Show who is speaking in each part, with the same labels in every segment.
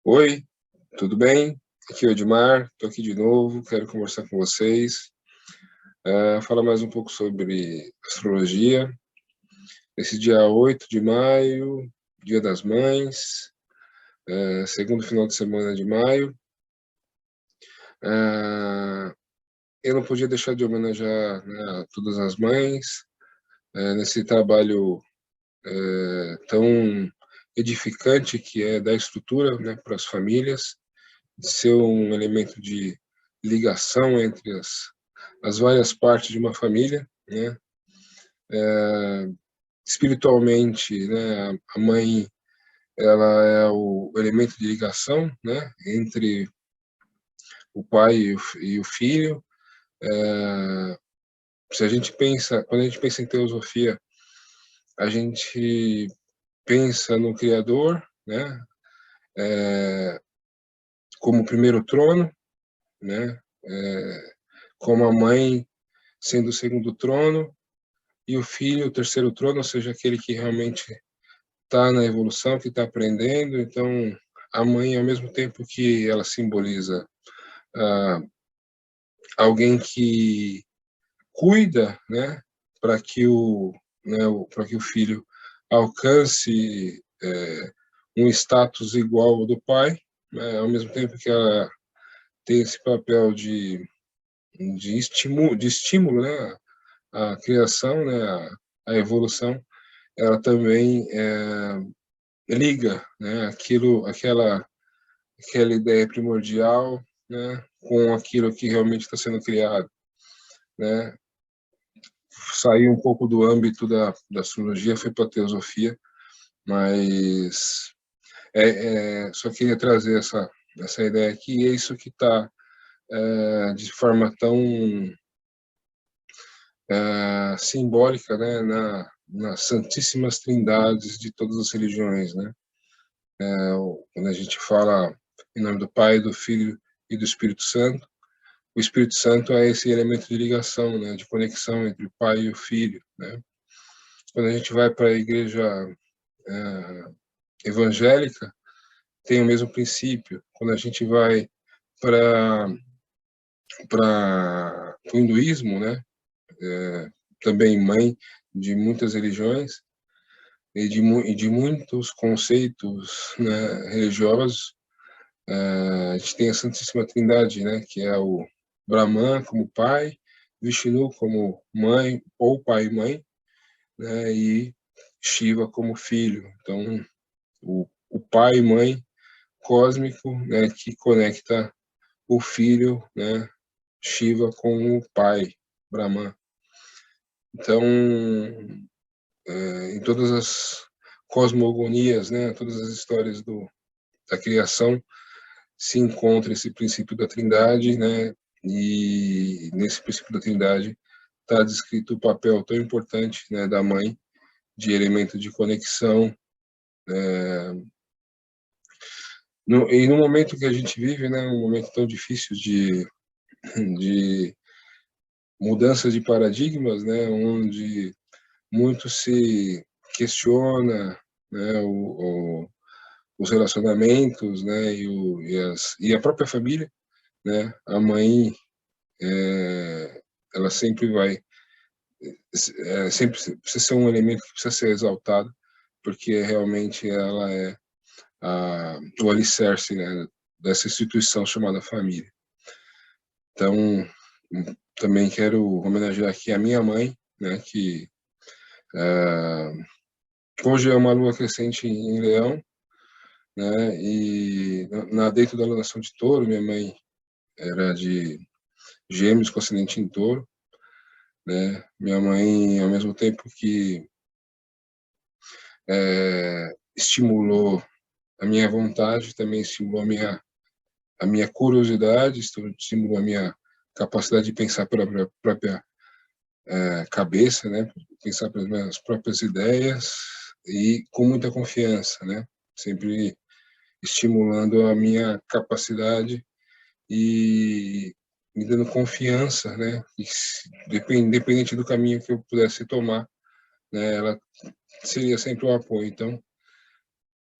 Speaker 1: Oi, tudo bem? Aqui é o Edmar, estou aqui de novo, quero conversar com vocês, falar mais um pouco sobre astrologia. Esse dia 8 de maio, Dia das Mães, segundo final de semana de maio. Eu não podia deixar de homenagear, né, todas as mães, nesse trabalho tão edificante que é dar estrutura, né, para as famílias, ser um elemento de ligação entre as várias partes de uma família, né? Espiritualmente, né, a mãe, ela é o elemento de ligação, né, entre o pai e o filho. Se a gente pensa, quando a gente pensa em teosofia, a gente pensa no Criador, né, como o primeiro trono, né, como a mãe sendo o segundo trono, e o filho, o terceiro trono, ou seja, aquele que realmente está na evolução, que está aprendendo. Então, a mãe, ao mesmo tempo que ela simboliza alguém que cuida, né, para que para que o filho alcance um status igual ao do pai, né, ao mesmo tempo que ela tem esse papel de estímulo, né, à criação, né, à evolução. Ela também liga, né, aquela ideia primordial, né, com aquilo que realmente está sendo criado, né? Sair um pouco do âmbito da astrologia, foi para a teosofia, mas só queria trazer essa ideia aqui, e é isso que está de forma tão simbólica, né, nas Santíssimas Trindades de todas as religiões, né? Quando a gente fala em nome do Pai, do Filho e do Espírito Santo, o Espírito Santo é esse elemento de ligação, né, de conexão entre o Pai e o Filho, né? Quando a gente vai para a igreja evangélica, tem o mesmo princípio. Quando a gente vai para o hinduísmo, né, também mãe de muitas religiões e de muitos conceitos, né, religiosos, a gente tem a Santíssima Trindade, né, que é o Brahman como pai, Vishnu como mãe ou pai e mãe, né, e Shiva como filho. Então, o pai e mãe cósmico, né, que conecta o filho, né, Shiva com o pai, Brahman. Então, em todas as cosmogonias, né, todas as histórias da criação, se encontra esse princípio da Trindade, né, e nesse princípio da Trindade está descrito o papel tão importante, né, da mãe, de elemento de conexão. E no momento que a gente vive, né, um momento tão difícil de mudança de paradigmas, né, onde muito se questiona, né, os relacionamentos, né, e a própria família, né, a mãe, ela sempre vai, sempre precisa ser um elemento que precisa ser exaltado, porque realmente ela é o alicerce, né, dessa instituição chamada família. Então, também quero homenagear aqui a minha mãe, né, que hoje é uma lua crescente em Leão, né, e dentro da alunação de Touro, minha mãe era de Gêmeos com ascendente em Touro, né. Minha mãe, ao mesmo tempo que estimulou a minha vontade, também estimulou a minha curiosidade, estimulou a minha capacidade de pensar pela própria cabeça, né, pensar pelas minhas próprias ideias e com muita confiança, né, sempre estimulando a minha capacidade e me dando confiança, né, e independente do caminho que eu pudesse tomar, né, ela seria sempre o apoio. Então,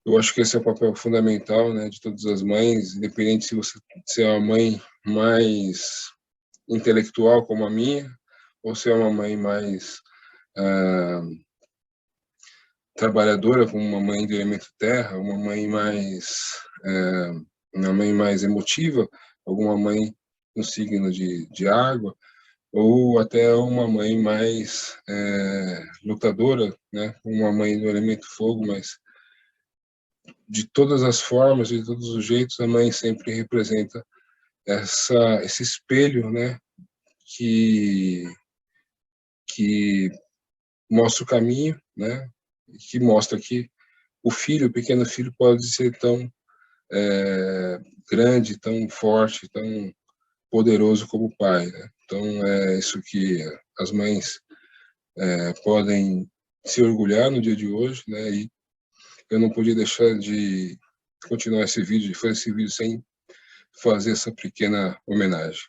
Speaker 1: Eu acho que esse é o papel fundamental, né, de todas as mães, independente se você é uma mãe mais intelectual como a minha, ou se é uma mãe mais trabalhadora, como uma mãe do elemento terra, uma mãe mais emotiva, alguma mãe no signo de água, ou até uma mãe mais lutadora, né, uma mãe do elemento fogo, mas de todas as formas, de todos os jeitos, a mãe sempre representa esse espelho, né, que que mostra o caminho, né, que mostra que o filho, o pequeno filho, pode ser tão grande, tão forte, tão poderoso como o pai, né? Então é isso que as mães podem se orgulhar no dia de hoje, né? E eu não podia deixar de continuar esse vídeo, de fazer esse vídeo sem fazer essa pequena homenagem.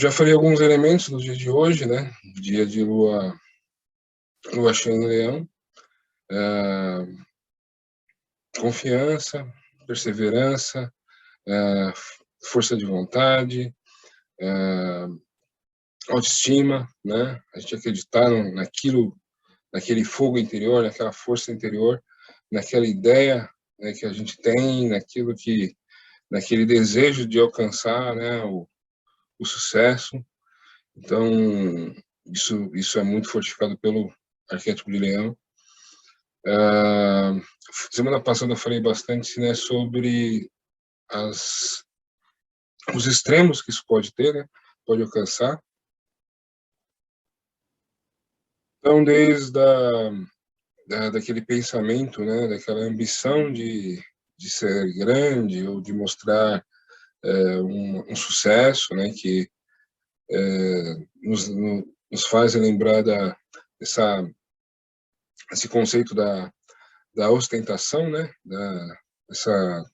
Speaker 1: Já falei alguns elementos no dia de hoje, né? Dia de lua cheia no Leão, confiança, perseverança, força de vontade, autoestima, né? A gente acreditar naquele fogo interior, naquela força interior, naquela ideia, né, que a gente tem, naquele desejo de alcançar, né, o sucesso. Então, isso é muito fortificado pelo arquétipo de Leão. Semana passada eu falei bastante, né, sobre os extremos que isso pode ter, né, pode alcançar. Então, desde daquele pensamento, né, daquela ambição de ser grande ou de mostrar um sucesso, né, que nos faz lembrar esse conceito da ostentação, né, dessa,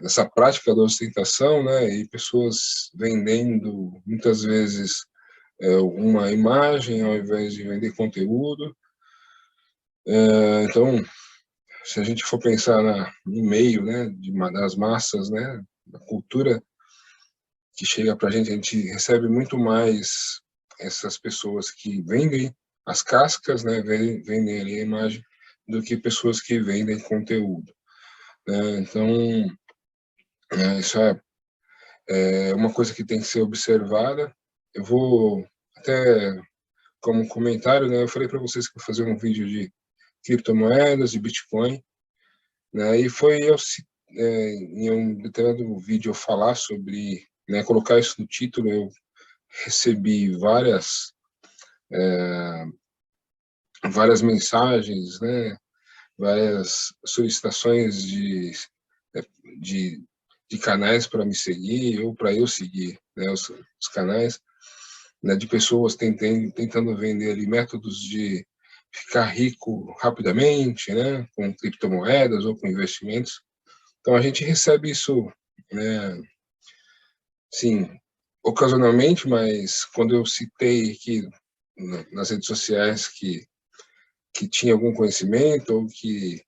Speaker 1: dessa prática da ostentação, né, e pessoas vendendo muitas vezes uma imagem ao invés de vender conteúdo. Então, se a gente for pensar no meio, né, das massas, né, da cultura que chega para a gente recebe muito mais essas pessoas que vendem as cascas, né, vendem ali a imagem, do que pessoas que vendem conteúdo, né? Então, isso é uma coisa que tem que ser observada. Eu vou até, como comentário, né, eu falei para vocês que eu vou fazer um vídeo de criptomoedas, de Bitcoin, né, e foi em um determinado vídeo eu falar sobre, né, colocar isso no título, eu recebi várias mensagens, né, várias solicitações de, de canais para me seguir ou para eu seguir, né, os canais, né, de pessoas tentando vender ali métodos de ficar rico rapidamente, né, com criptomoedas ou com investimentos. Então a gente recebe isso, né, sim, ocasionalmente, mas quando eu citei aqui nas redes sociais que tinha algum conhecimento ou que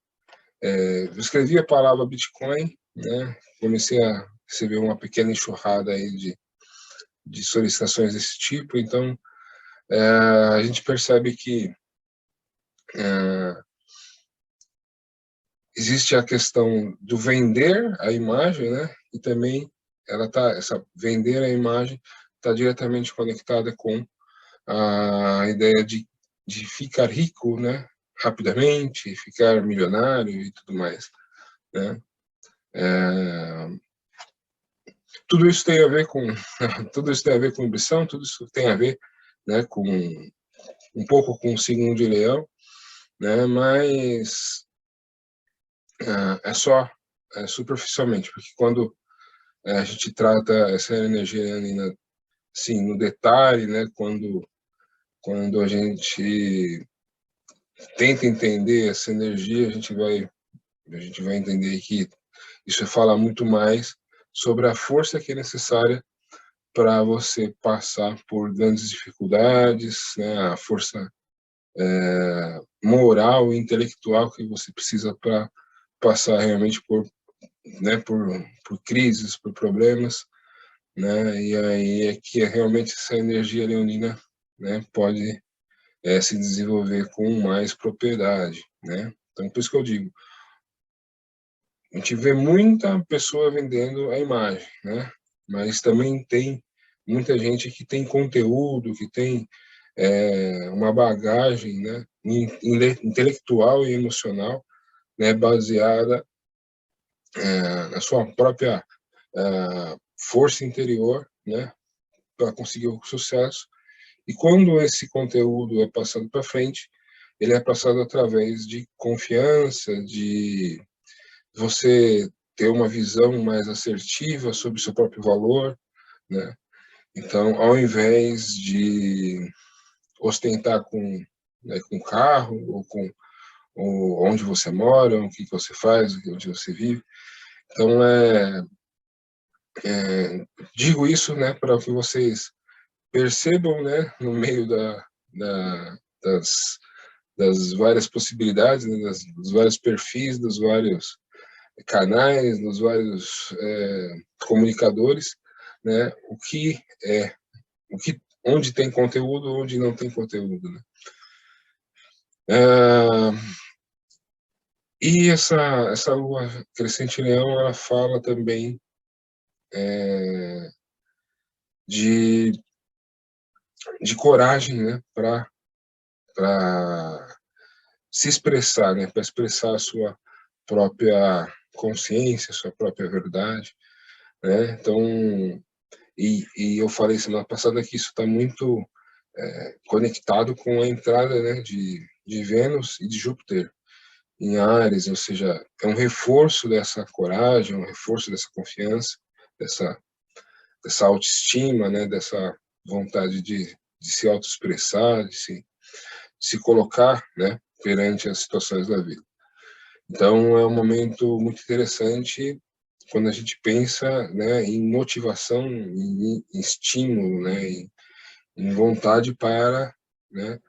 Speaker 1: eu escrevi a palavra Bitcoin, né, comecei a receber uma pequena enxurrada aí de solicitações desse tipo, então a gente percebe que existe a questão do vender a imagem, né, e também essa vender a imagem está diretamente conectada com a ideia de ficar rico, né, rapidamente, ficar milionário e tudo mais, né. Tudo isso tem a ver com tudo isso tem a ver com ambição, tudo isso tem a ver, né, com um pouco com o signo de Leão, né, mas é só superficialmente, porque quando a gente trata essa energia leonina assim no detalhe, né, quando a gente tenta entender essa energia, a gente vai entender que isso fala muito mais sobre a força que é necessária para você passar por grandes dificuldades, né, a força moral e intelectual que você precisa para passar realmente por crises, por problemas, né? E aí é que realmente essa energia leonina, né, pode se desenvolver com mais propriedade, né? Então, por isso que eu digo, a gente vê muita pessoa vendendo a imagem, né? Mas também tem muita gente que tem conteúdo, que tem uma bagagem, né, intelectual e emocional, né, baseada na sua própria força interior, né, para conseguir o sucesso. E quando esse conteúdo é passado para frente, ele é passado através de confiança, de você ter uma visão mais assertiva sobre o seu próprio valor, né? Então, ao invés de ostentar com carro ou com onde você mora, o que você faz, onde você vive. Então, digo isso, né, para que vocês percebam, né, no meio das várias possibilidades, né, dos vários perfis, dos vários canais, dos vários comunicadores, né, onde tem conteúdo, onde não tem conteúdo, né? E essa lua crescente leão, ela fala também de coragem, né, para se expressar, né, para expressar a sua própria consciência, a sua própria verdade, né? Então, e eu falei semana passada que isso está muito conectado com a entrada, né, de Vênus e de Júpiter em Áries, ou seja, é um reforço dessa coragem, um reforço dessa confiança, dessa autoestima, né, dessa vontade de se autoexpressar, de se colocar, né, perante as situações da vida. Então, é um momento muito interessante quando a gente pensa, né, em motivação, em estímulo, né, em vontade para, né,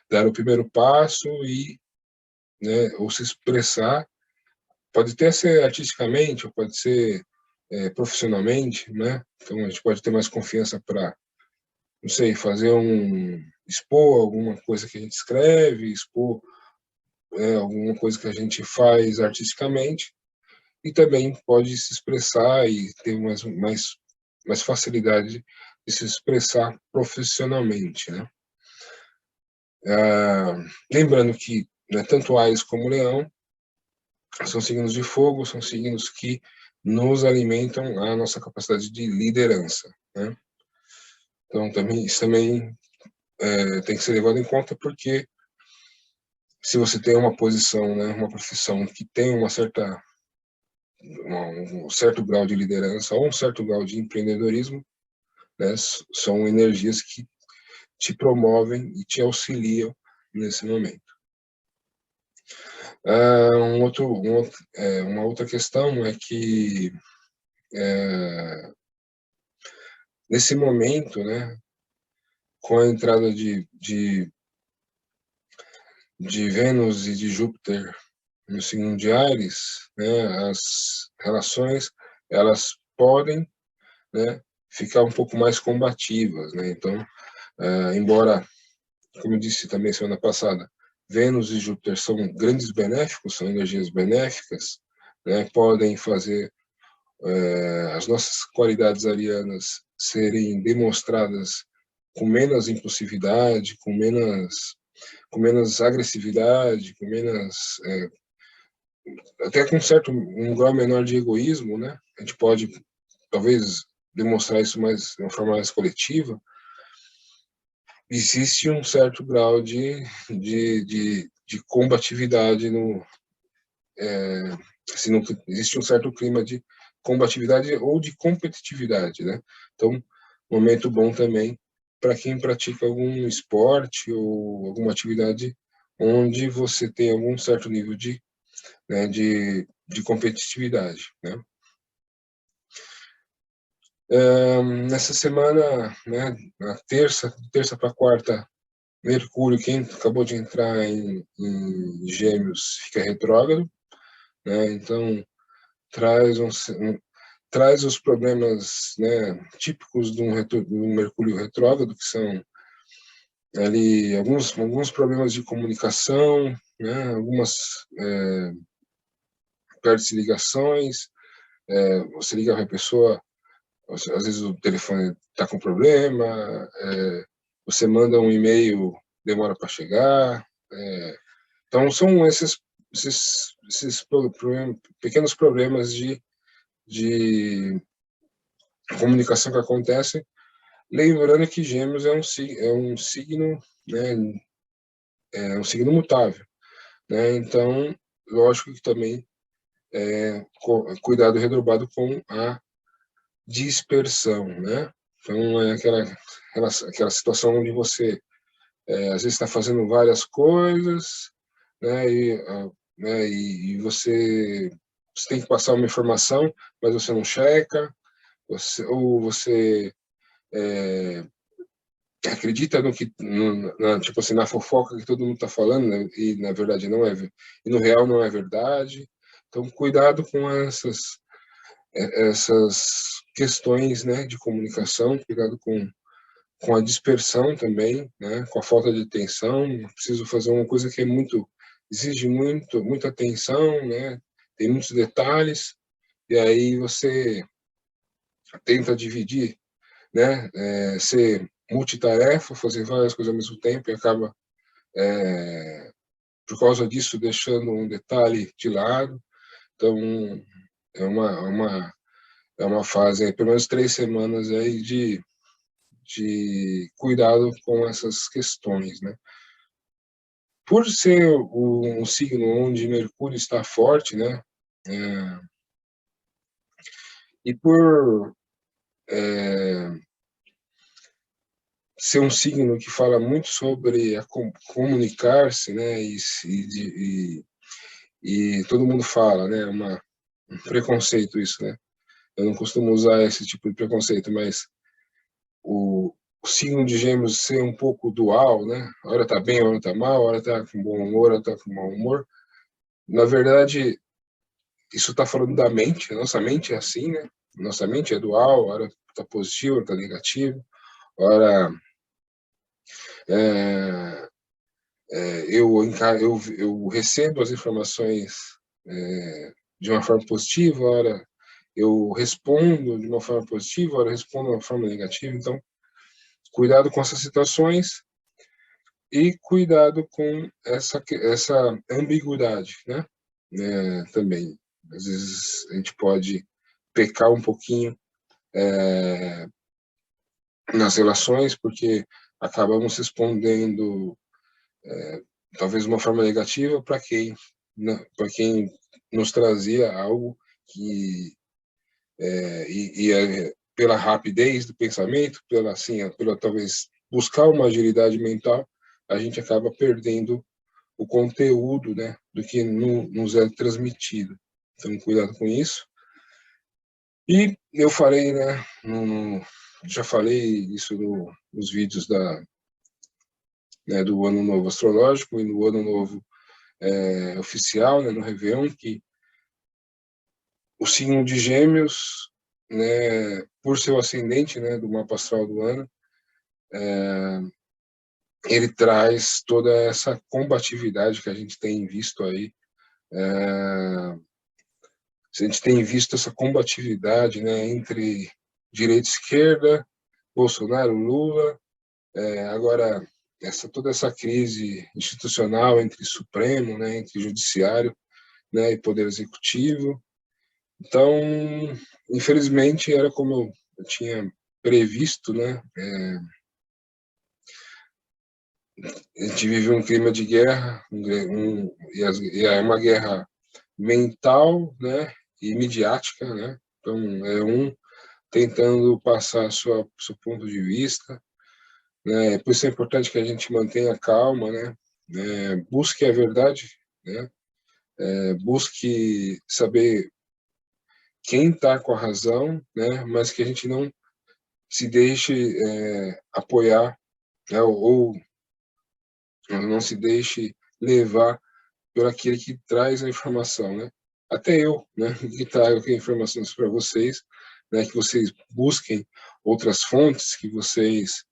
Speaker 1: dar o primeiro passo e, né, ou se expressar, pode até ser artisticamente, ou pode ser profissionalmente, né? Então a gente pode ter mais confiança para, não sei, expor alguma coisa que a gente escreve, expor alguma coisa que a gente faz artisticamente, e também pode se expressar e ter mais facilidade de se expressar profissionalmente, né? Lembrando que, né, tanto Áries como Leão são signos de fogo, são signos que nos alimentam a nossa capacidade de liderança, né? Então, isso também tem que ser levado em conta, porque se você tem uma posição, né, uma profissão que tem um certo grau de liderança ou um certo grau de empreendedorismo, né, são energias que te promovem e te auxiliam nesse momento. Uma outra questão é que nesse momento, né, com a entrada de Vênus e de Júpiter no signo de Áries, né, as relações elas podem, né, ficar um pouco mais combativas, né? Então, embora, como eu disse também semana passada, Vênus e Júpiter são grandes benéficos, são energias benéficas, né, podem fazer as nossas qualidades arianas serem demonstradas com menos impulsividade, com menos agressividade, até com um grau menor de egoísmo, né? A gente pode talvez demonstrar isso de uma forma mais coletiva. Existe um certo grau de combatividade existe um certo clima de combatividade ou de competitividade, né? Então, momento bom também para quem pratica algum esporte ou alguma atividade onde você tem algum certo nível de competitividade, né? Nessa semana, né, na terça para quarta, Mercúrio, quem acabou de entrar em Gêmeos, fica retrógrado, né? Então, traz traz os problemas, né, típicos de um Mercúrio retrógrado, que são ali alguns problemas de comunicação, né, algumas perdas de ligações, você liga para a pessoa, às vezes o telefone está com problema, você manda um e-mail, demora para chegar, então são pequenos problemas de comunicação que acontecem. Lembrando que Gêmeos é um signo, né, é um signo mutável, né? Então, lógico que também cuidado redobrado com a dispersão, né? Então, é aquela situação onde você, às vezes, está fazendo várias coisas, né? E você tem que passar uma informação, mas você não checa, ou você acredita no que, tipo assim, na fofoca que todo mundo está falando, né? E na verdade não é, e no real não é verdade. Então, cuidado com essas questões, né, de comunicação, cuidado com a dispersão também, né, com a falta de atenção. Preciso fazer uma coisa que exige muita atenção, né, tem muitos detalhes, e aí você tenta dividir, né, ser multitarefa, fazer várias coisas ao mesmo tempo e acaba, por causa disso, deixando um detalhe de lado. Então, é é uma fase, aí, pelo menos 3 semanas aí de cuidado com essas questões, né? Por ser um signo onde Mercúrio está forte, né? É, e por ser um signo que fala muito sobre comunicar-se, né? E todo mundo fala, né? Um preconceito isso, né? Eu não costumo usar esse tipo de preconceito, mas o signo de Gêmeos ser um pouco dual, né? A hora tá bem, a hora tá mal, a hora tá com bom humor, a hora tá com mau humor. Na verdade, isso está falando da mente. A nossa mente é assim, né? Nossa mente é dual, a hora tá positivo, a hora tá negativo, a hora é, eu recebo as informações de uma forma positiva, a hora eu respondo de uma forma positiva, a hora eu respondo de uma forma negativa. Então, cuidado com essas situações e cuidado com essa ambiguidade, né? Também, às vezes a gente pode pecar um pouquinho nas relações, porque acabamos respondendo talvez de uma forma negativa para quem nos trazia algo que pela rapidez do pensamento, pela talvez buscar uma agilidade mental, a gente acaba perdendo o conteúdo, né, do que nos é transmitido. Então, cuidado com isso. E eu falei, né, já falei isso nos vídeos do Ano Novo Astrológico e no Ano Novo oficial, né, no Réveillon, que o signo de Gêmeos, né, por ser o ascendente, né, do mapa astral do ano, ele traz toda essa combatividade que a gente tem visto aí. A gente tem visto essa combatividade, né, entre direita e esquerda, Bolsonaro, Lula, agora toda essa crise institucional entre Supremo, né, entre Judiciário, né, e Poder Executivo. Então, infelizmente, era como eu tinha previsto, né, a gente vive um clima de guerra, e é uma guerra mental, né, e midiática, né, então é tentando passar seu ponto de vista, né, por isso é importante que a gente mantenha calma, né, busque a verdade, né, busque saber quem está com a razão, né, mas que a gente não se deixe apoiar, né, ou Não se deixe levar por aquele que traz a informação, né? Até eu, né, que trago aqui informações para vocês, né, que vocês busquem outras fontes, que vocês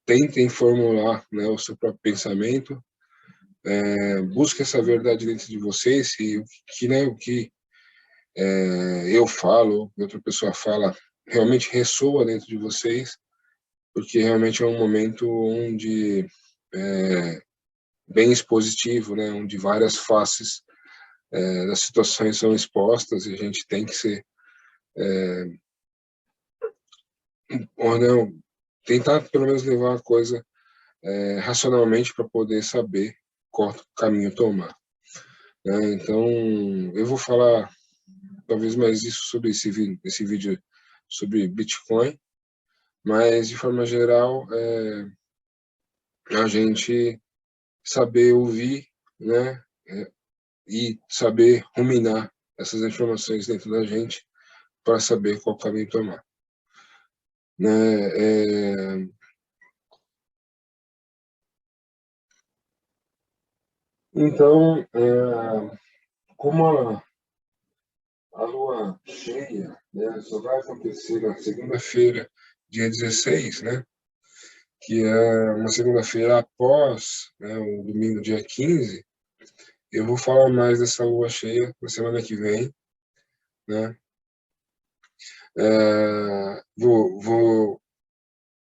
Speaker 1: tentem formular, né, o seu próprio pensamento, busque essa verdade dentro de vocês, e o que eu falo, o que outra pessoa fala, realmente ressoa dentro de vocês, porque realmente é um momento onde bem expositivo, né, onde várias faces das situações são expostas, e a gente tem que ser, ou não, tentar pelo menos levar a coisa racionalmente para poder saber qual caminho tomar, né? Então, eu vou falar talvez mais isso sobre esse vídeo sobre Bitcoin, mas de forma geral, a gente saber ouvir, né, e saber ruminar essas informações dentro da gente para saber qual caminho tomar, né? Então, como a lua cheia, né, só vai acontecer na segunda-feira, dia 16, né, que é uma segunda-feira após, né, o domingo, dia 15, eu vou falar mais dessa lua cheia na semana que vem, né. Vou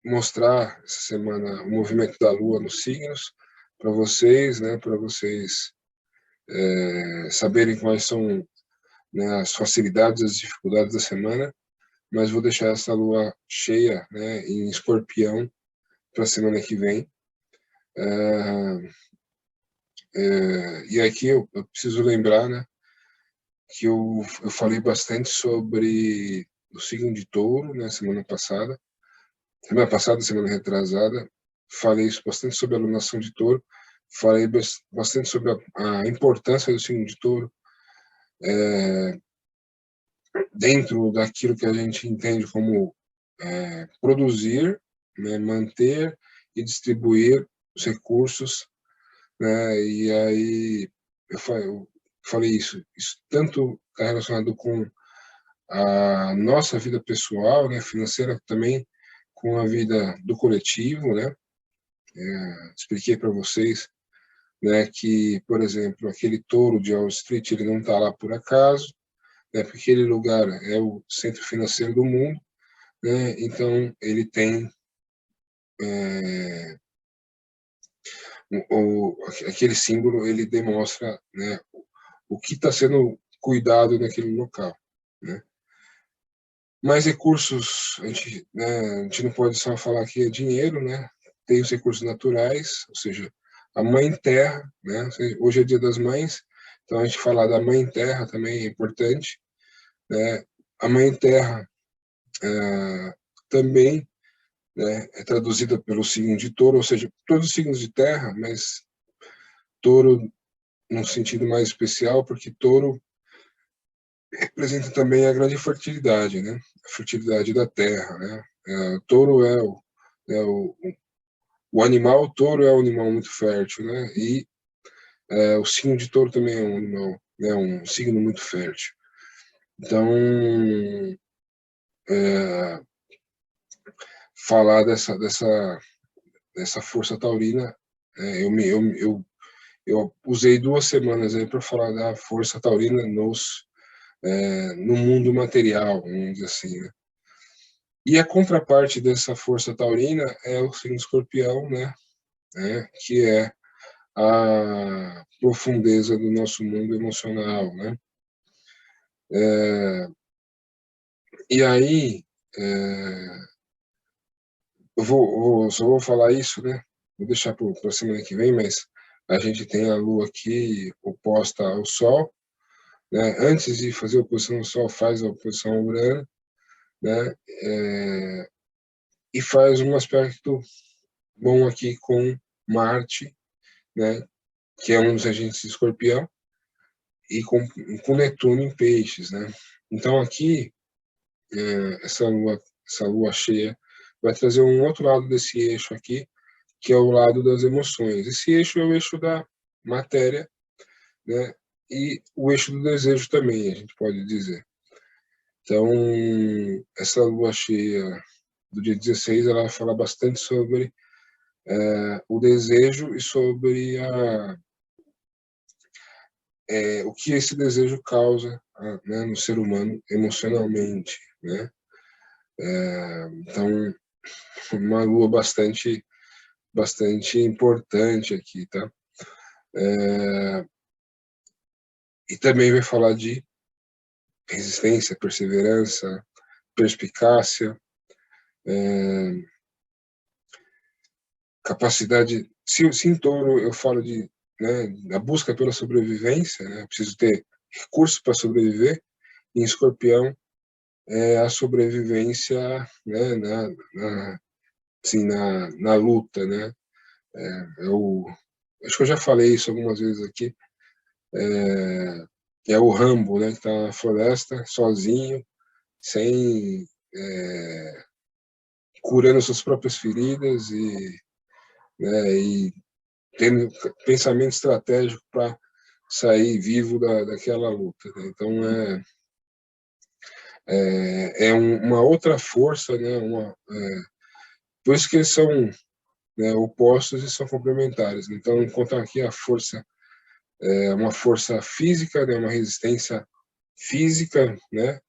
Speaker 1: mostrar essa semana o movimento da lua nos signos para vocês, né, para vocês saberem quais são, né, as facilidades, as dificuldades da semana, mas vou deixar essa lua cheia, né, em Escorpião para a semana que vem. E aqui eu preciso lembrar, né, que eu falei bastante sobre o signo de Touro, né, semana passada, semana retrasada, falei bastante sobre a alunação de Touro, falei bastante sobre a importância do signo de Touro dentro daquilo que a gente entende como produzir, né, manter e distribuir os recursos, né, e aí eu falei isso tanto está relacionado com a nossa vida pessoal, né, financeira, também com a vida do coletivo, né. Expliquei para vocês, né, que, por exemplo, aquele touro de Wall Street, ele não está lá por acaso, né, porque aquele lugar é o centro financeiro do mundo, né, então ele tem aquele símbolo, ele demonstra, né, o que está sendo cuidado naquele local, né. Mais recursos, a gente não pode só falar que é dinheiro, né, tem os recursos naturais, ou seja, a mãe terra, né, hoje é dia das mães, então a gente falar da mãe terra também é importante, né, a mãe terra também, né, é traduzida pelo signo de touro, ou seja, todos os signos de terra, mas touro num sentido mais especial, porque touro representa também a grande fertilidade, né, a fertilidade da terra, né. Touro é o animal, touro é um animal muito fértil, né, e o signo de touro também é um animal, né, um signo muito fértil. Então, falar dessa força taurina, eu usei 2 semanas aí para falar da força taurina no mundo material, vamos dizer assim, né. E a contraparte dessa força taurina é o signo escorpião, né, que é a profundeza do nosso mundo emocional, né. E aí, só vou falar isso, né, vou deixar para a semana que vem, mas a gente tem a lua aqui oposta ao sol, né, antes de fazer a oposição ao sol, faz a oposição ao Urano, né, e faz um aspecto bom aqui com Marte, né, que é um dos agentes de Escorpião, e com Netuno em Peixes, né. Então aqui, essa lua cheia vai trazer um outro lado desse eixo aqui, que é o lado das emoções. Esse eixo é o eixo da matéria, né? E o eixo do desejo também, a gente pode dizer. Então, essa lua cheia do dia 16, ela fala bastante sobre o desejo e sobre o que esse desejo causa, né, no ser humano emocionalmente, né? Então, uma lua bastante importante aqui, tá? E também vai falar de resistência, perseverança, perspicácia, capacidade. Se em touro eu falo de, né, da busca pela sobrevivência, né, preciso ter recursos para sobreviver, em escorpião é a sobrevivência, né, assim, na luta, né. Eu acho que eu já falei isso algumas vezes aqui, é o Rambo, né, que está na floresta sozinho, sem curando suas próprias feridas e tendo pensamento estratégico para sair vivo daquela luta, né? Então uma outra força, né? Por isso que eles são, né, opostos e são complementares. Então, enquanto aqui a força é uma força física, né? Uma resistência física, né?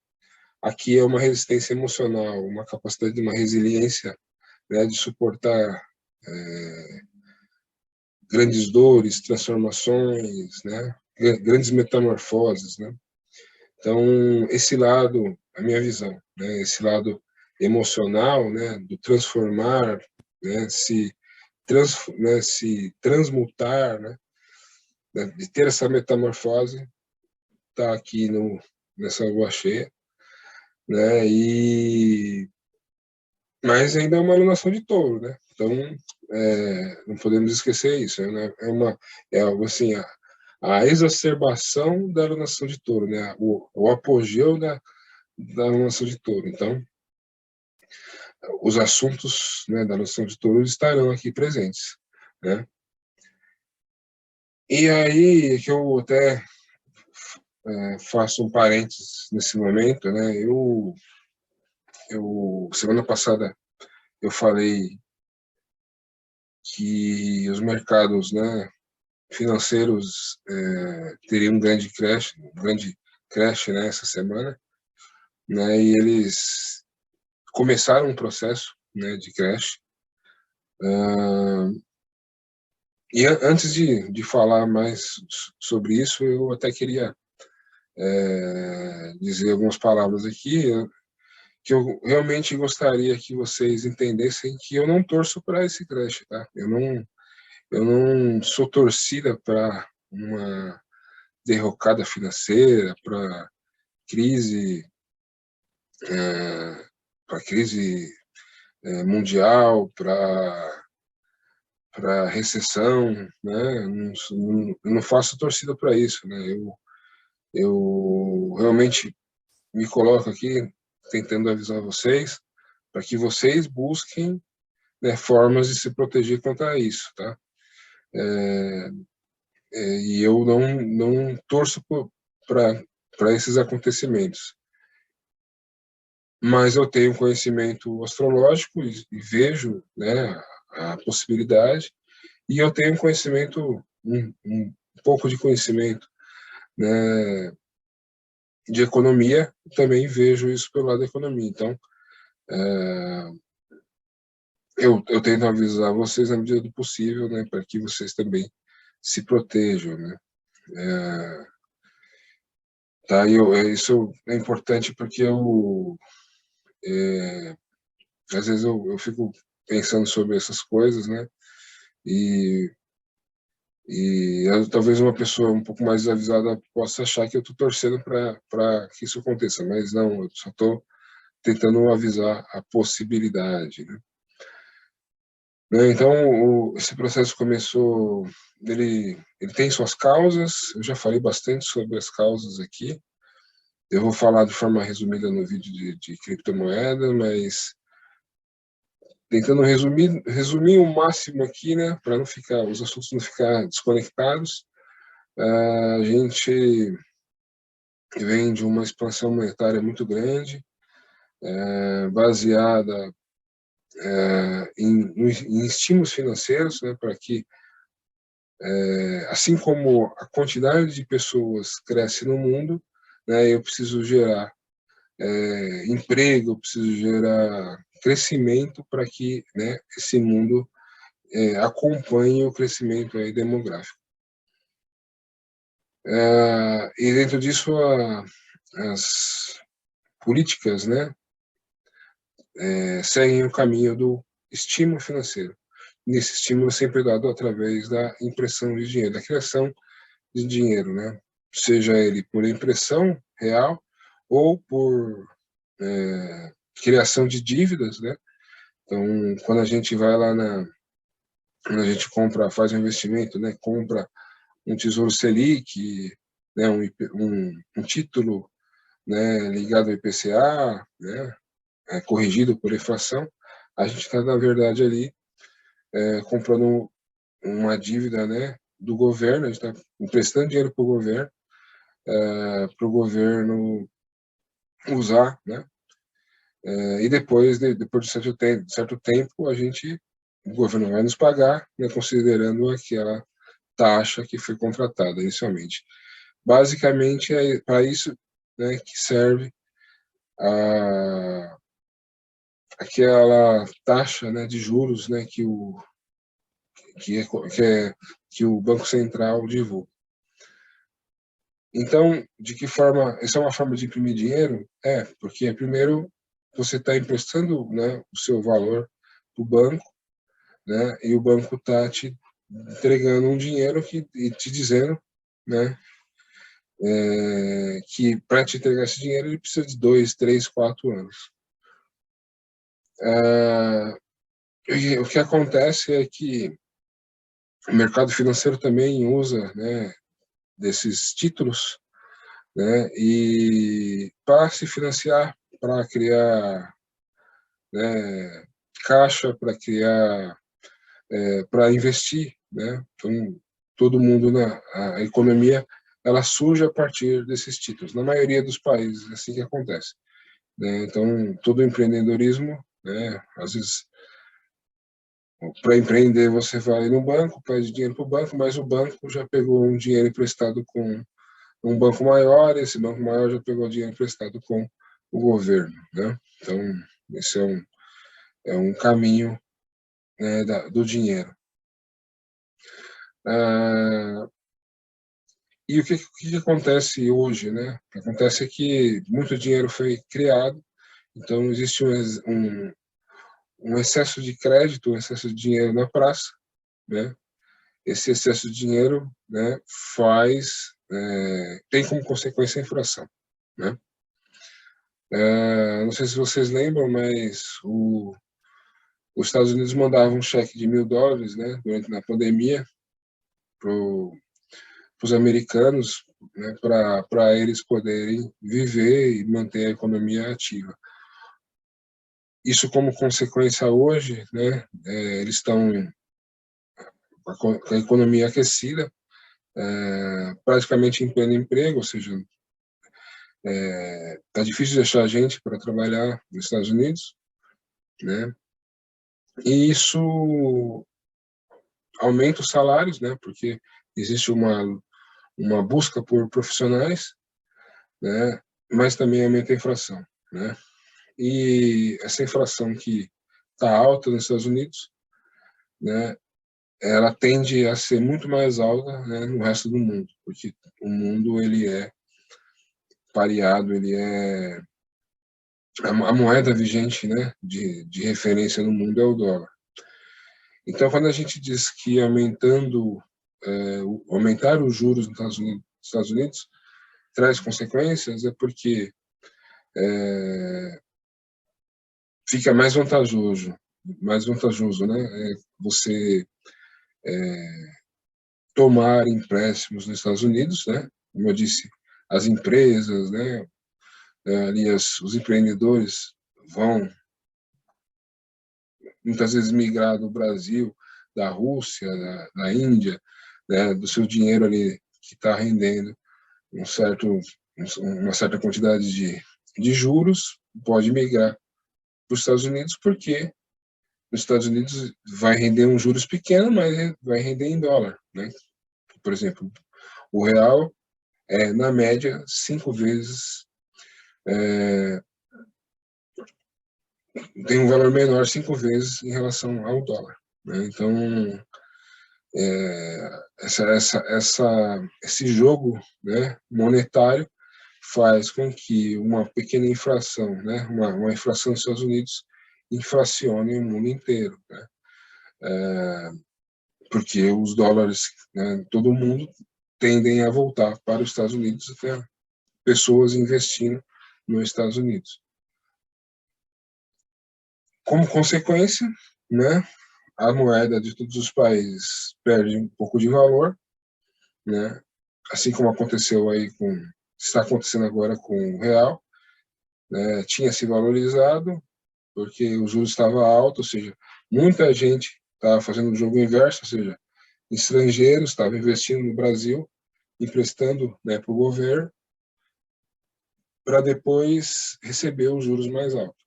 Speaker 1: Aqui é uma resistência emocional, uma capacidade de uma resiliência, né? De suportar grandes dores, transformações, né? Grandes metamorfoses, né? Então, esse lado, a minha visão, né? Esse lado emocional, né? Do transformar, né? Se transmutar, né? De ter essa metamorfose, tá aqui nessa lua cheia, né? Mas ainda é uma alunação de touro, né? Então, não podemos esquecer isso, né? É algo assim, a exacerbação da alunação de touro, né? O apogeu da alunação de touro. Então, os assuntos, né, da alunação de touro estarão aqui presentes, né? E aí que eu até faço um parênteses nesse momento, né? Semana passada eu falei que os mercados, né, financeiros teriam um grande crash, né, essa semana, né? E eles começaram um processo, né, de crash. E antes de falar mais sobre isso, eu até queria dizer algumas palavras aqui, que eu realmente gostaria que vocês entendessem que eu não torço para esse crash, tá? Eu não sou torcida para uma derrocada financeira, crise, para crise mundial, para recessão, né? Eu não faço torcida para isso, né? Eu realmente me coloco aqui tentando avisar vocês para que vocês busquem, né, formas de se proteger contra isso, tá? E eu não torço para esses acontecimentos, mas eu tenho conhecimento astrológico e vejo, né, a possibilidade, e eu tenho conhecimento, um pouco de conhecimento, né, de economia, também vejo isso pelo lado da economia. Então, eu tento avisar vocês na medida do possível, né, para que vocês também se protejam, né. Tá, isso é importante porque às vezes eu fico pensando sobre essas coisas, né, e talvez uma pessoa um pouco mais avisada possa achar que eu estou torcendo para que isso aconteça, mas não, eu só estou tentando avisar a possibilidade, né. Então, esse processo começou, ele tem suas causas, eu já falei bastante sobre as causas aqui, eu vou falar de forma resumida no vídeo de criptomoeda, mas tentando resumir o máximo aqui, né, para não ficar, os assuntos não ficar desconectados. A gente vem de uma expansão monetária muito grande, baseada em estímulos financeiros, né, para que, assim como a quantidade de pessoas cresce no mundo, né, eu preciso gerar emprego, eu preciso gerar crescimento para que, né, esse mundo acompanhe o crescimento aí demográfico. E dentro disso, as políticas, né, seguem o caminho do estímulo financeiro. Nesse estímulo sempre dado através da impressão de dinheiro, da criação de dinheiro, né? Seja ele por impressão real ou por criação de dívidas, né? Então, quando a gente vai lá quando a gente faz um investimento, né? Compra um Tesouro Selic, né? Um título, né? Ligado ao IPCA, né? Corrigido por inflação, a gente está, na verdade, ali comprando uma dívida, né, do governo, a gente está emprestando dinheiro para o governo usar, né, e depois de certo tempo, o governo vai nos pagar, né, considerando aquela taxa que foi contratada inicialmente. Basicamente, é para isso, né, que serve aquela taxa, né, de juros, né, que, é, que o Banco Central divulga. Então, de que forma? Essa é uma forma de imprimir dinheiro? Porque primeiro você está emprestando, né, o seu valor para o banco, né, e o banco está te entregando um dinheiro e te dizendo, né, que para te entregar esse dinheiro ele precisa de 2, 3, 4 anos. O que acontece é que o mercado financeiro também usa, né, desses títulos, né, e para se financiar, para criar, né, caixa, para criar, para investir, né. Então todo mundo a economia ela surge a partir desses títulos. Na maioria dos países é assim que acontece, né. Então todo empreendedorismo, né, às vezes para empreender você vai no banco, pede dinheiro para o banco, mas o banco já pegou um dinheiro emprestado com um banco maior, esse banco maior já pegou dinheiro emprestado com o governo, né? Então, esse é um caminho, né, do dinheiro. E o que acontece hoje, né? O que acontece é que muito dinheiro foi criado, então existe um excesso de crédito, um excesso de dinheiro na praça, né? Esse excesso de dinheiro, né, tem como consequência a inflação, né? Não sei se vocês lembram, mas os Estados Unidos mandavam um cheque de $1.000, né, durante a pandemia, para os americanos, né, para eles poderem viver e manter a economia ativa. Isso como consequência hoje, né, eles estão com a economia aquecida, praticamente em pleno emprego, ou seja, tá difícil de achar gente para trabalhar nos Estados Unidos, né? E isso aumenta os salários, né? Porque existe uma busca por profissionais, né? Mas também aumenta a inflação, né? E essa inflação que está alta nos Estados Unidos, né? Ela tende a ser muito mais alta, né, no resto do mundo, porque o mundo ele é pareado, a moeda vigente, né, de referência no mundo é o dólar. Então, quando a gente diz que aumentar os juros nos Estados Unidos traz consequências, é porque fica mais vantajoso, né, você tomar empréstimos nos Estados Unidos, né, como eu disse, as empresas, né, ali os empreendedores vão muitas vezes migrar do Brasil, da Rússia, da Índia, né, do seu dinheiro ali que está rendendo uma certa quantidade de juros, pode migrar para os Estados Unidos, porque nos Estados Unidos vai render um juros pequeno, mas vai render em dólar, né? Por exemplo, o real é, na média, 5 vezes, tem um valor menor 5 vezes em relação ao dólar, né? Então, esse jogo, né, monetário faz com que uma pequena inflação, né, uma inflação nos Estados Unidos inflacione o mundo inteiro, né? Porque os dólares, né, todo mundo tendem a voltar para os Estados Unidos, até pessoas investindo nos Estados Unidos. Como consequência, né, a moeda de todos os países perde um pouco de valor, né, assim como aconteceu aí está acontecendo agora com o real, né, tinha se valorizado porque o juros estava alto, ou seja, muita gente estava fazendo o jogo inverso, ou seja, estrangeiros estavam investindo no Brasil, emprestando, né, para o governo, para depois receber os juros mais altos,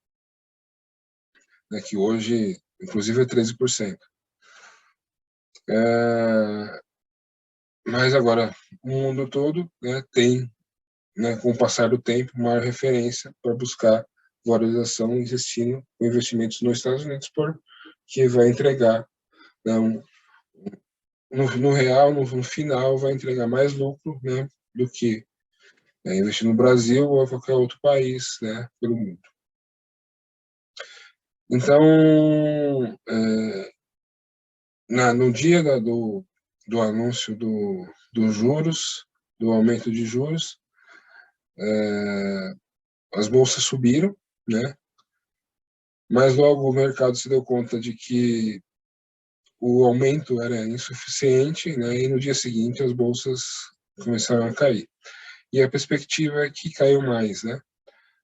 Speaker 1: né, que hoje, inclusive, é 13%. Mas agora, o mundo todo, né, tem, né, com o passar do tempo, maior referência para buscar valorização investindo em investimentos nos Estados Unidos, porque vai entregar, né, no real, no final, vai entregar mais lucro, né, do que investir no Brasil ou qualquer outro país, né, pelo mundo. Então, no dia do anúncio dos juros, do aumento de juros, as bolsas subiram, né? Mas logo o mercado se deu conta de que o aumento era insuficiente, né? E no dia seguinte as bolsas começaram a cair. E a perspectiva é que caiu mais, né?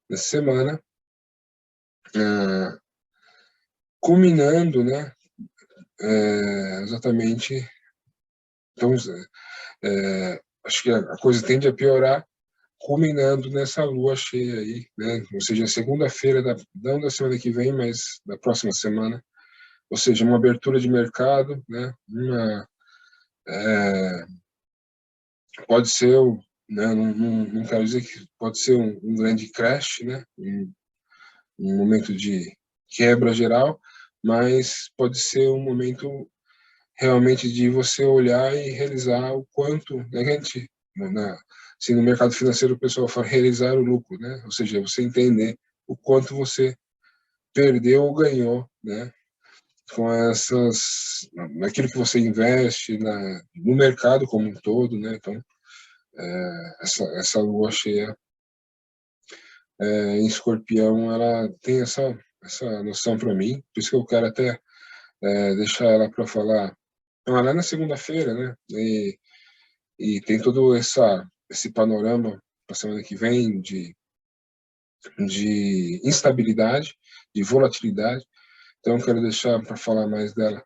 Speaker 1: Nessa semana, culminando, né? Exatamente. Então, acho que a coisa tende a piorar, culminando nessa lua cheia aí, né? Ou seja, segunda-feira, não da semana que vem, mas da próxima semana. Ou seja, uma abertura de mercado, né? Pode ser, né? Não quero dizer que pode ser um grande crash, né? Um momento de quebra geral, mas pode ser um momento realmente de você olhar e realizar o quanto, né, gente, assim, no mercado financeiro o pessoal fala realizar o lucro, né? Ou seja, você entender o quanto você perdeu ou ganhou, né? Com naquilo que você investe, no mercado como um todo, né? Então, essa lua cheia em Escorpião, ela tem essa noção para mim, por isso que eu quero até deixar ela para falar, lá na segunda-feira, né? E tem todo esse panorama para a semana que vem de instabilidade, de volatilidade. Então, eu quero deixar para falar mais dela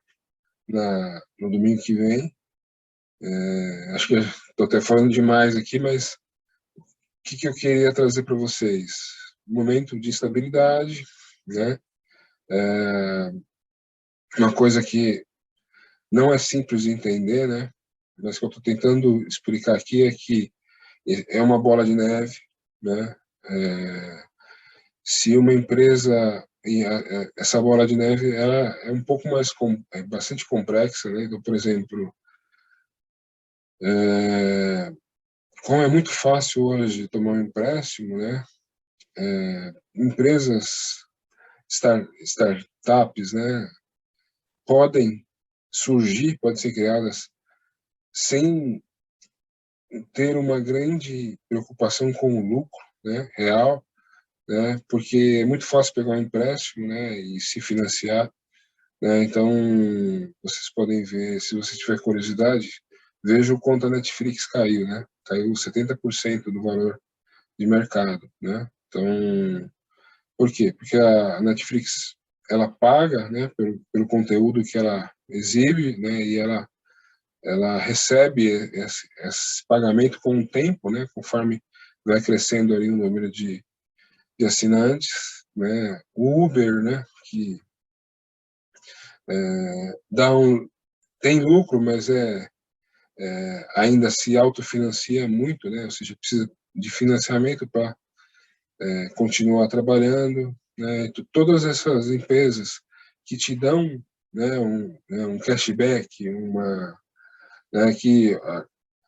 Speaker 1: no domingo que vem. Acho que estou até falando demais aqui, mas o que eu queria trazer para vocês? Um momento de estabilidade, né? Uma coisa que não é simples de entender, né? Mas que eu estou tentando explicar aqui é que é uma bola de neve, né? Se uma empresa essa bola de neve ela é um pouco mais bastante complexa, né? Então, por exemplo, como é muito fácil hoje tomar um empréstimo, né? Empresas startups, né? Podem surgir, podem ser criadas sem ter uma grande preocupação com o lucro, né? Real, né? Porque é muito fácil pegar um empréstimo, né? E se financiar, né? Então, vocês podem ver, se você tiver curiosidade, veja o quanto a Netflix caiu, né? Caiu 70% do valor de mercado, né? Então, por quê? Porque a Netflix ela paga, né, pelo conteúdo que ela exibe, né, e ela recebe esse pagamento com o tempo, né, conforme vai crescendo ali o número de assinantes, né, o Uber, né, que tem lucro, mas ainda se autofinancia muito, né, ou seja, precisa de financiamento para continuar trabalhando, né, todas essas empresas que te dão, né, um cashback, né, que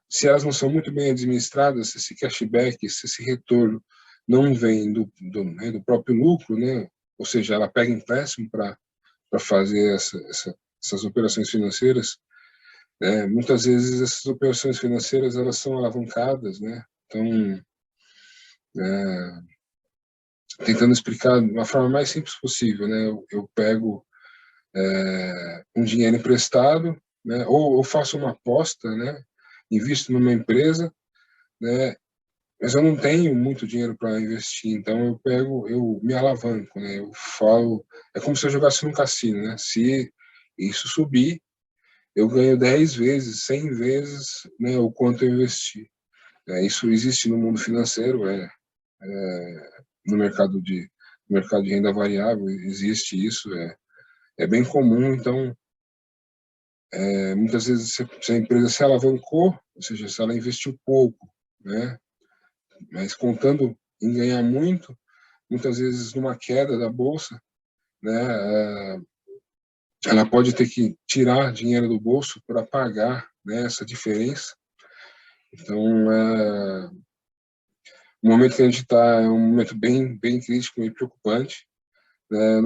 Speaker 1: se elas não são muito bem administradas, se esse cashback, se esse retorno não vem né, do próprio lucro, né, ou seja, ela pega empréstimo para fazer essas operações financeiras, né, muitas vezes essas operações financeiras elas são alavancadas, né, então tentando explicar de uma forma mais simples possível, né, eu pego um dinheiro emprestado, né, ou faço uma aposta, né, invisto numa empresa, né, mas eu não tenho muito dinheiro para investir, então eu me alavanco, né, eu falo, é como se eu jogasse num cassino, né, se isso subir, eu ganho 10 vezes, 100 vezes, né, o quanto eu investi. Isso existe no mundo financeiro, no mercado de renda variável, existe isso, é bem comum, então, muitas vezes se a empresa se alavancou, ou seja, se ela investiu pouco, né, mas contando em ganhar muito, muitas vezes numa queda da bolsa, né, ela pode ter que tirar dinheiro do bolso para pagar, né, essa diferença. Então, o momento que a gente está é um momento bem crítico e preocupante, né,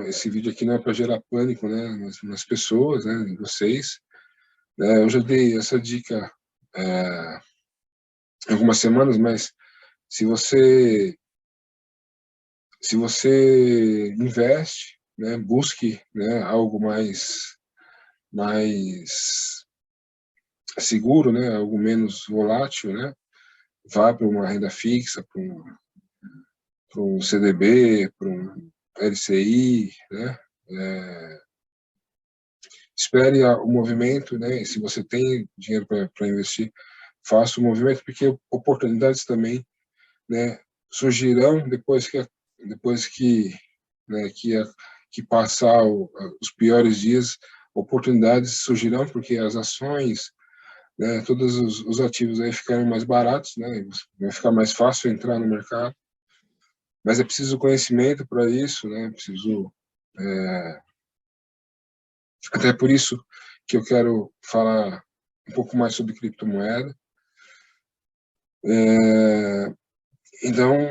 Speaker 1: esse vídeo aqui não é para gerar pânico, né, nas pessoas, né, em vocês, né, eu já dei essa dica algumas semanas, mas se você investe, né, busque, né, algo mais seguro, né, algo menos volátil, né, vá para uma renda fixa, para um CDB, para um LCI, né, espere o movimento, né, e se você tem dinheiro para investir, faça o movimento, porque oportunidades também, né, surgirão depois que, né, que passar os piores dias, oportunidades surgirão, porque as ações, né, todos os ativos aí ficarão mais baratos, né, vai ficar mais fácil entrar no mercado, mas é preciso conhecimento para isso, né, até por isso que eu quero falar um pouco mais sobre criptomoeda. Então,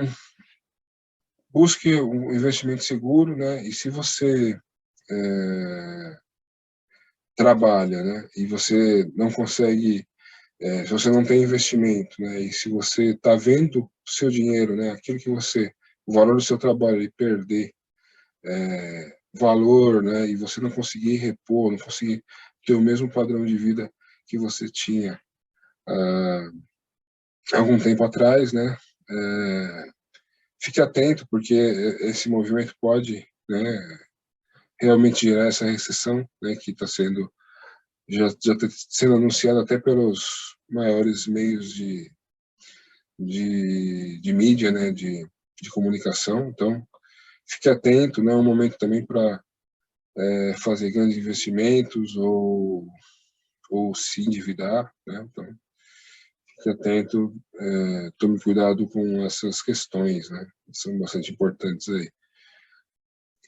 Speaker 1: busque um investimento seguro, né, e se você trabalha, né, e você não consegue, se você não tem investimento, né, e se você está vendo o seu dinheiro, né, o valor do seu trabalho e perder valor, né, e você não conseguir repor, não conseguir ter o mesmo padrão de vida que você tinha algum tempo atrás, né, fique atento, porque esse movimento pode, né, realmente gerar essa recessão, né, que está já tá sendo anunciada até pelos maiores meios de mídia, né, de comunicação. Então, fique atento, não é um momento também para fazer grandes investimentos ou se endividar, né? Então, fique atento, tome cuidado com essas questões, né? São bastante importantes aí.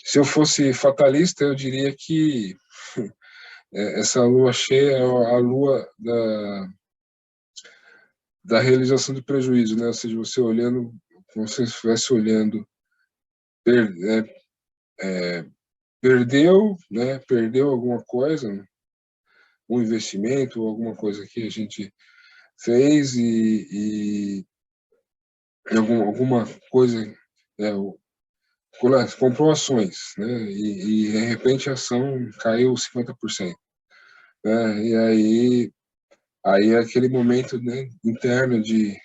Speaker 1: Se eu fosse fatalista, eu diria que essa lua cheia é a lua da realização do prejuízo, né? Ou seja, você olhando, como se você estivesse olhando, per, perdeu, né? Perdeu alguma coisa, um investimento, alguma coisa que a gente fez e alguma coisa, né? Comprou ações, né? E de repente a ação caiu 50%, né? E aí é aquele momento, né, interno de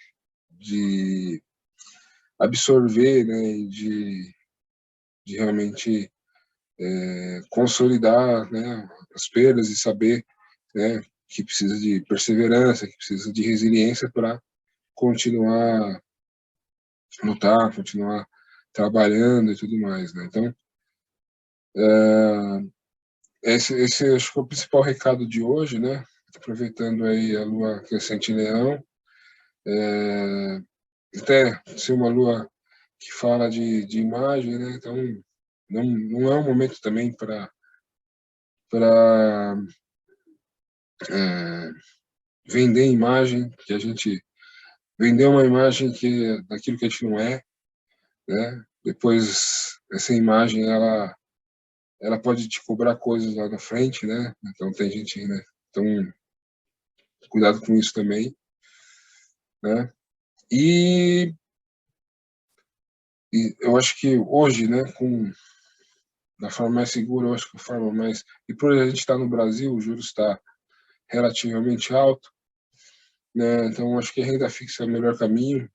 Speaker 1: absorver, né, de realmente consolidar, né, as perdas e saber, né, que precisa de perseverança, que precisa de resiliência para continuar lutar, continuar trabalhando e tudo mais, né? Então, esse acho que é o principal recado de hoje, né? Aproveitando aí a lua crescente em Leão, até ser uma lua que fala de imagem, né? Então, não é um momento também para vender imagem, que a gente vender uma imagem que daquilo que a gente não é, né? Depois essa imagem ela pode te cobrar coisas lá na frente, né? Então tem gente, né? Então cuidado com isso também, né? E, e eu acho que hoje, né, com da forma mais segura, eu acho que a forma mais e por a gente estar no Brasil, o juros está relativamente alto, né? Então acho que a renda fixa é o melhor caminho.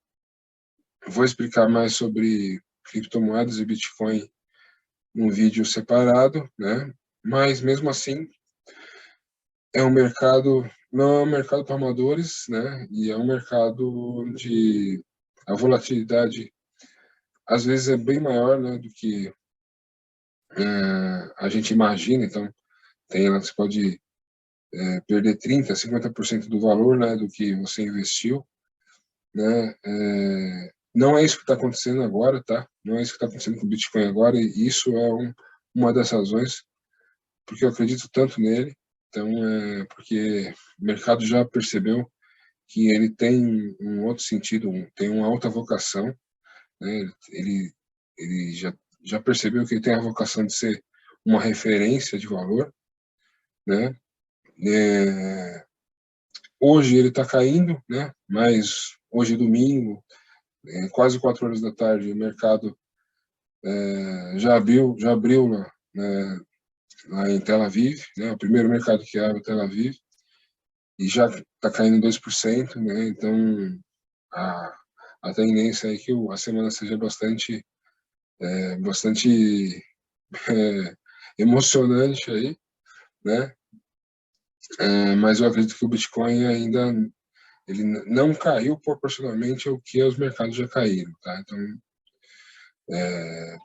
Speaker 1: Eu vou explicar mais sobre criptomoedas e Bitcoin num vídeo separado, né? Mas mesmo assim é um mercado, não é um mercado para amadores, né? E é um mercado onde a volatilidade às vezes é bem maior, né, do que a gente imagina. Então tem lá que você pode perder 30, 50% do valor, né, do que você investiu, né? Não é isso que está acontecendo agora, tá? Não é isso que está acontecendo com o Bitcoin agora, e isso é uma das razões porque eu acredito tanto nele. Então, porque o mercado já percebeu que ele tem um outro sentido, tem uma alta vocação, né? Ele já percebeu que ele tem a vocação de ser uma referência de valor, né? Hoje ele está caindo, né? Mas hoje domingo, quase 4 horas da tarde, o mercado já abriu lá em Tel Aviv, né? O primeiro mercado que abre em Tel Aviv, e já está caindo 2%, né? Então a, a tendência é que a semana seja bastante emocionante aí, né? Mas eu acredito que o Bitcoin ainda ele não caiu proporcionalmente ao que os mercados já caíram, tá? Então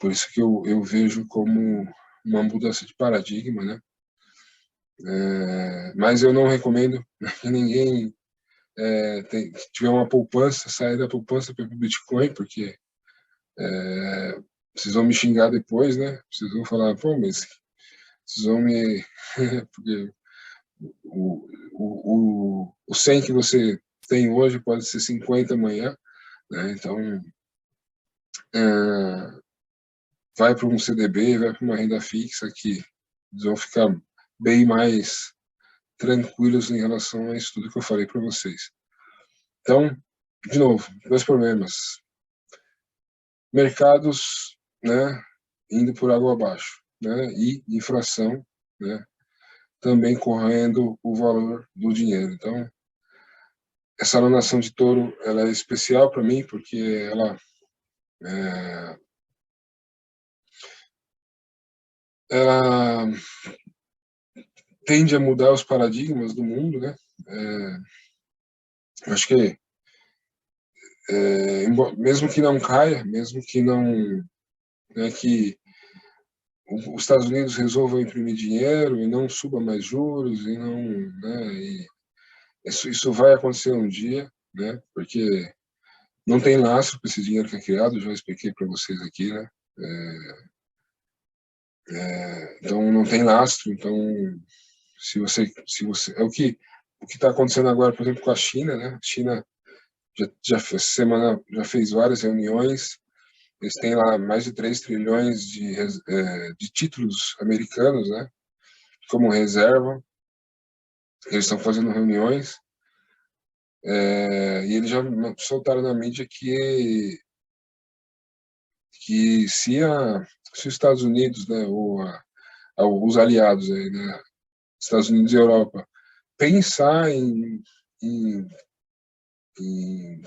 Speaker 1: por isso que eu vejo como uma mudança de paradigma, né? Mas eu não recomendo que ninguém se tiver uma poupança, sair da poupança para o Bitcoin, porque vocês vão me xingar depois, né? Vocês vão falar, pô, mas vocês vão me... porque o 100 que você tem hoje pode ser 50 amanhã, né? Então, vai para um CDB, vai para uma renda fixa que eles vão ficar bem mais tranquilos em relação a isso tudo que eu falei para vocês. Então, de novo, dois problemas. Mercados, né, indo por água abaixo, né, e inflação, né, também correndo o valor do dinheiro. Então, essa alunação de touro, ela é especial para mim, porque ela tende a mudar os paradigmas do mundo, né? Acho que mesmo que não caia, mesmo que não, né, que os Estados Unidos resolvam imprimir dinheiro e não suba mais juros e não, né, e isso vai acontecer um dia, né? Porque não tem lastro para esse dinheiro que é criado, já expliquei para vocês aqui, né? Então não tem lastro. Então se você o que está acontecendo agora, por exemplo, com a China, né? A China essa semana já fez várias reuniões. Eles têm lá mais de 3 trilhões de títulos americanos, né? Como reserva. Eles estão fazendo reuniões. E eles já soltaram na mídia que se os Estados Unidos, né, ou os aliados aí, né, Estados Unidos e Europa, pensar em, em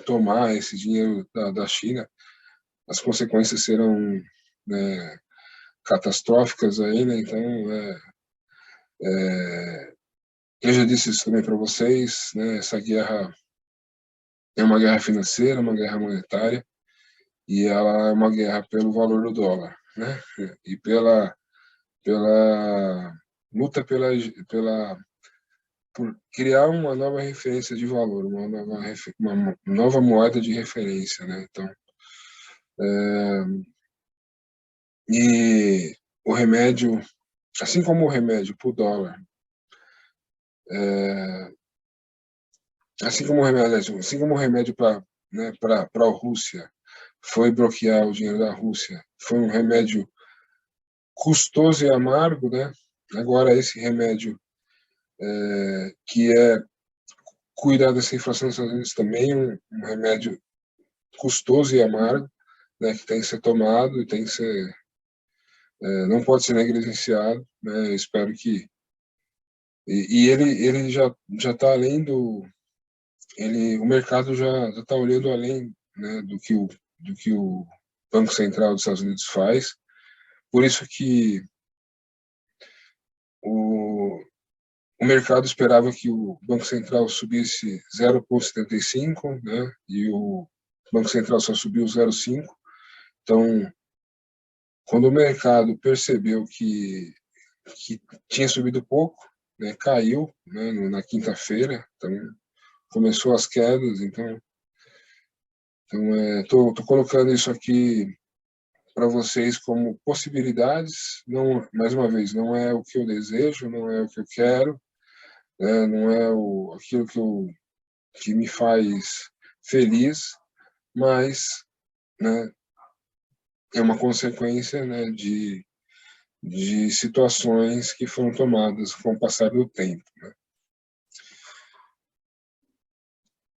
Speaker 1: tomar esse dinheiro da China, as consequências serão, né, catastróficas aí, né? Então, eu já disse isso também para vocês, né? Essa guerra é uma guerra financeira, uma guerra monetária, e ela é uma guerra pelo valor do dólar, né? E pela luta por criar uma nova referência de valor, uma nova moeda de referência, né? Então, e o remédio, assim como o remédio para o dólar, assim como o remédio para, né, para a Rússia foi bloquear o dinheiro da Rússia, foi um remédio custoso e amargo, né? Agora esse remédio que é cuidar dessa inflação nos Estados Unidos também um remédio custoso e amargo, né? Que tem que ser tomado e tem que ser não pode ser negligenciado, né? Eu espero que e ele já está além do o mercado já está olhando além, né, do que o Banco Central dos Estados Unidos faz. Por isso que o, o mercado esperava que o Banco Central subisse 0,75, né, e o Banco Central só subiu 0,5. Então, quando o mercado percebeu que tinha subido pouco, né, caiu, né, na quinta-feira, então começou as quedas, então tô colocando isso aqui para vocês como possibilidades, não, mais uma vez, não é o que eu desejo, não é o que eu quero, né, não é aquilo que me faz feliz, mas, né, é uma consequência, né, de situações que foram tomadas com o passar do tempo, né.